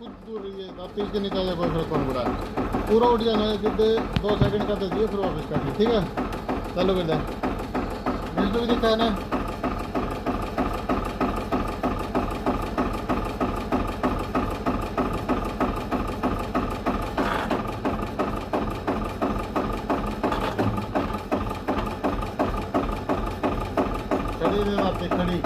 कुछ दूर रही है, आप 30 के निकल जाए, कोई फर्क कौन बुरा है, पूरा उठ जाना है, जितने 2 सेकंड का दे दिए फिर वापस काटिए, ठीक है। चालू कर दें, डिस्प्ले भी दिखा है ना। खड़ी नहीं आती, खड़ी